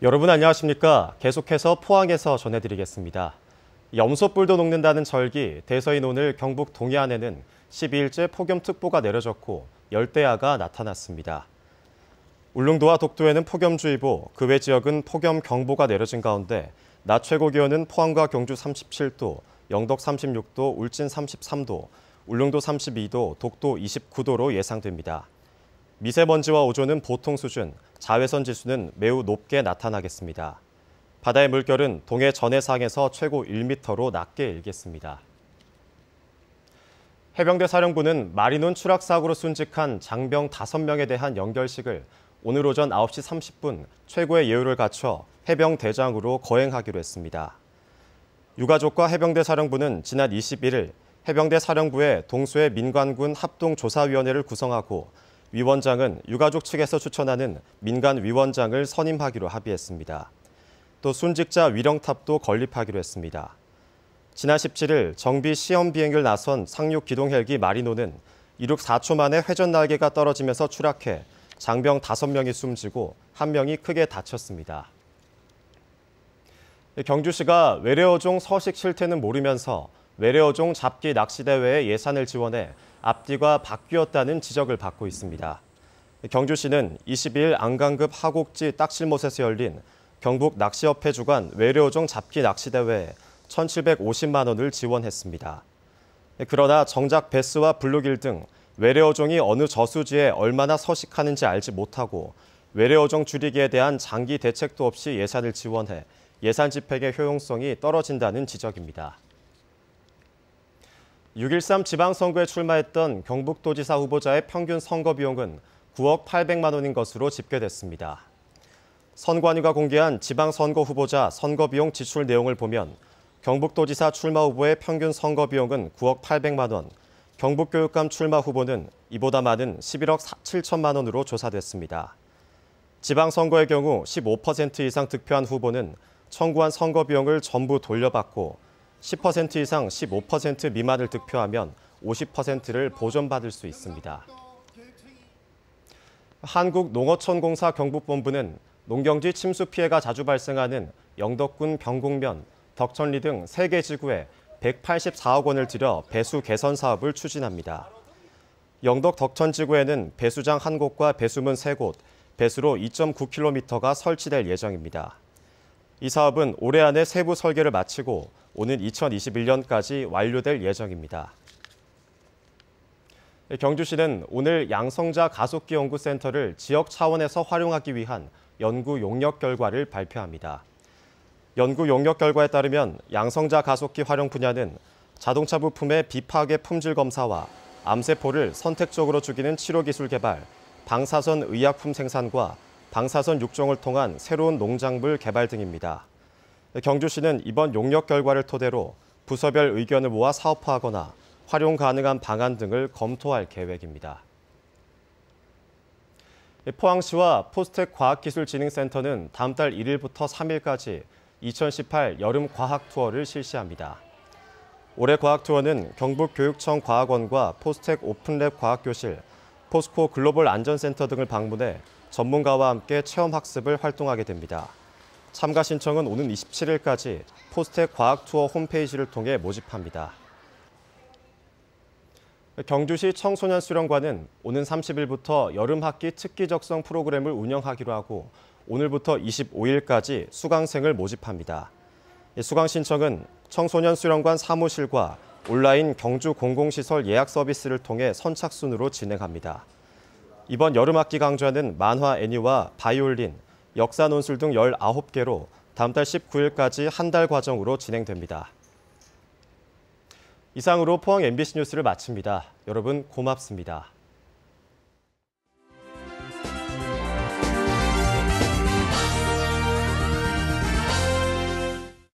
여러분 안녕하십니까? 계속해서 포항에서 전해드리겠습니다. 염소뿔도 녹는다는 절기, 대서인 오늘 경북 동해안에는 12일째 폭염특보가 내려졌고 열대야가 나타났습니다. 울릉도와 독도에는 폭염주의보, 그 외 지역은 폭염경보가 내려진 가운데 낮 최고 기온은 포항과 경주 37도, 영덕 36도, 울진 33도, 울릉도 32도, 독도 29도로 예상됩니다. 미세먼지와 오존은 보통 수준, 자외선 지수는 매우 높게 나타나겠습니다. 바다의 물결은 동해 전해상에서 최고 1m로 낮게 일겠습니다. 해병대 사령부는 마리논 추락 사고로 순직한 장병 5명에 대한 연결식을 오늘 오전 9시 30분 최고의 예우를 갖춰 해병대장으로 거행하기로 했습니다. 유가족과 해병대 사령부는 지난 21일 해병대 사령부의 동수해 민관군 합동조사위원회를 구성하고 위원장은 유가족 측에서 추천하는 민간위원장을 선임하기로 합의했습니다. 또 순직자 위령탑도 건립하기로 했습니다. 지난 17일 정비 시험 비행을 나선 상륙 기동 헬기 마리논은 이륙 4초 만에 회전 날개가 떨어지면서 추락해 장병 5명이 숨지고 1명이 크게 다쳤습니다. 경주시가 외래어종 서식 실태는 모르면서 외래어종 잡기 낚시대회에 예산을 지원해 앞뒤가 바뀌었다는 지적을 받고 있습니다. 경주시는 22일 안강급 하곡지 딱실못에서 열린 경북 낚시협회 주관 외래어종 잡기 낚시대회에 1,750만 원을 지원했습니다. 그러나 정작 베스와 블루길 등 외래어종이 어느 저수지에 얼마나 서식하는지 알지 못하고 외래어종 줄이기에 대한 장기 대책도 없이 예산을 지원해 예산 집행의 효용성이 떨어진다는 지적입니다. 6.13 지방선거에 출마했던 경북도지사 후보자의 평균 선거 비용은 9억 800만 원인 것으로 집계됐습니다. 선관위가 공개한 지방선거 후보자 선거비용 지출 내용을 보면 경북도지사 출마 후보의 평균 선거 비용은 9억 800만 원, 경북교육감 출마 후보는 이보다 많은 11억 7천만 원으로 조사됐습니다. 지방선거의 경우 15% 이상 득표한 후보는 청구한 선거 비용을 전부 돌려받고 10% 이상 15% 미만을 득표하면 50%를 보전받을 수 있습니다. 한국농어촌공사 경북본부는 농경지 침수 피해가 자주 발생하는 영덕군 병곡면, 덕천리 등 3개 지구에 184억 원을 들여 배수 개선 사업을 추진합니다. 영덕 덕천지구에는 배수장 1곳과 배수문 3곳, 배수로 2.9km가 설치될 예정입니다. 이 사업은 올해 안에 세부 설계를 마치고 오는 2021년까지 완료될 예정입니다. 경주시는 오늘 양성자 가속기 연구센터를 지역 차원에서 활용하기 위한 연구 용역 결과를 발표합니다. 연구 용역 결과에 따르면 양성자 가속기 활용 분야는 자동차 부품의 비파괴 품질 검사와 암세포를 선택적으로 죽이는 치료 기술 개발, 방사선 의약품 생산과 방사선 육종을 통한 새로운 농작물 개발 등입니다. 경주시는 이번 용역 결과를 토대로 부서별 의견을 모아 사업화하거나 활용 가능한 방안 등을 검토할 계획입니다. 포항시와 포스텍 과학기술진흥센터는 다음 달 1일부터 3일까지 2018 여름 과학 투어를 실시합니다. 올해 과학 투어는 경북교육청 과학원과 포스텍 오픈랩 과학교실, 포스코 글로벌 안전센터 등을 방문해 전문가와 함께 체험학습을 활동하게 됩니다. 참가 신청은 오는 27일까지 포스텍 과학 투어 홈페이지를 통해 모집합니다. 경주시 청소년 수련관은 오는 30일부터 여름학기 특기 적성 프로그램을 운영하기로 하고 오늘부터 25일까지 수강생을 모집합니다. 수강 신청은 청소년 수련관 사무실과 온라인 경주 공공시설 예약 서비스를 통해 선착순으로 진행합니다. 이번 여름학기 강좌는 만화 애니와 바이올린, 역사 논술 등 19개로 다음 달 19일까지 한 달 과정으로 진행됩니다. 이상으로 포항 MBC 뉴스를 마칩니다. 여러분 고맙습니다.